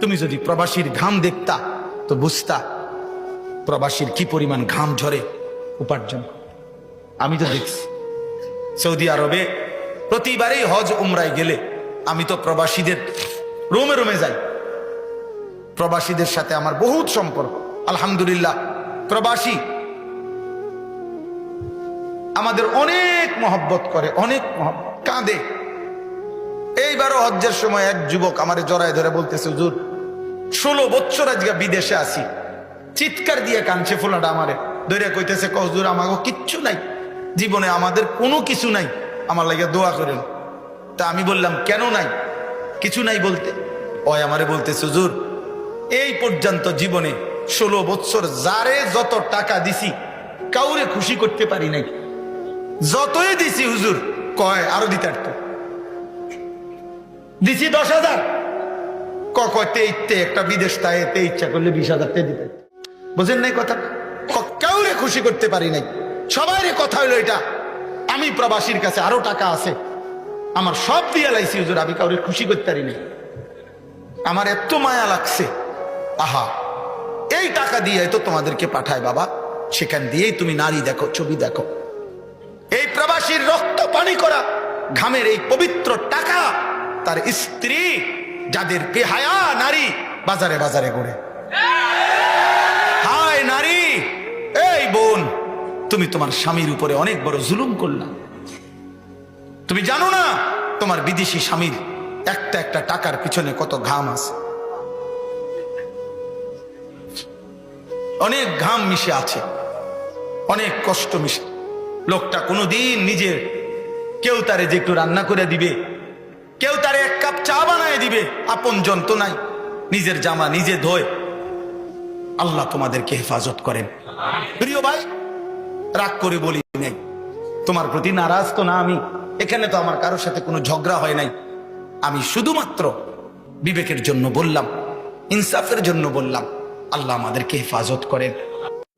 তুমি যদি প্রবাসীর ঘাম দেখতা তো বুঝতা প্রবাসীর কি পরিমাণ ঘাম ঝরে উপার্জন। আমি তো দেখছি সৌদি আরবে প্রতিবারেই হজ উমরায় গেলে আমি তো প্রবাসীদের রোমে রোমে যাই। প্রবাসীদের সাথে আমার বহুত সম্পর্ক আলহামদুলিল্লাহ। প্রবাসী আমাদের অনেক মহব্বত করে, অনেক মহব্বত, কাঁদে। এইবারও হজ্জের সময় এক যুবক আমারে জড়ায় ধরে বলতেছে, হুজুর 16 বছর আজকে বিদেশে আসি, চিৎকার দিয়ে কাঁদছে। ফোলাটা আমারে ধরে কইতেছে, হুজুর আমাকে কিচ্ছু নাই জীবনে, আমাদের কোনো কিছু নাই, আমার লাগে দোয়া করেন। তা আমি বললাম, কেন নাই? কিছু নাই বলতে ওই আমারে বলতেছে, হুজুর এই পর্যন্ত জীবনে 16 বছর যারে যত টাকা দিছি কাউরে খুশি করতে পারি নাই, যতই দিছি হুজুর কয় আরো দিতে পারতো। দিছি 10,000, কয়তে একটা বিদেশ তাইতে ইচ্ছা করলে 20,000 দিতে। বুঝেন নাই কথা? কাউরে খুশি করতে পারি নাই। সবাই কথা হইলো এটা, আমি প্রবাসীর কাছে আরো টাকা আছে, আমার সব দিয়ে লাইছি হুজুর, আমি কাউরে খুশি করতে পারি নাই। আমার এত মায়া লাগছে, আহা এই টাকা দিয়ে তো তোমাদেরকে পাঠায় বাবা, সেখান দিয়েই তুমি নারী দেখো, ছবি দেখো। এই প্রবাসীর রক্ত পানি করা ঘামের এই পবিত্র টাকা তার স্ত্রী, যাদের বেহায়া নারী বাজারে বাজারে ঘুরে। হায় নারী, এই বোন, তুমি তোমার স্বামীর উপরে অনেক বড় জুলুম করলা। তুমি জানো না তোমার বিদেশি স্বামীর একটা একটা টাকার পিছনে কত ঘাম আছে, অনেক ঘাম মিশে আছে, অনেক কষ্ট মিশে। লোকটা কোনোদিন নিজের, কেউ তারে যে একটু রান্না করে দিবে, কেউ তারে এক কাপ চা বানায় দিবে, আপন জন তো নাই, নিজের জামা নিজে ধোয়। আল্লাহ তোমাদেরকে হেফাজত করেন। প্রিয় ভাই, রাগ করে বলি নাই, তোমার প্রতি নারাজ তো না আমি, এখানে তো আমার কারোর সাথে কোনো ঝগড়া হয় নাই। আমি শুধুমাত্র বিবেকের জন্য বললাম, ইনসাফের জন্য বললাম। আল্লাহ আমাদেরকে হেফাজত করেন।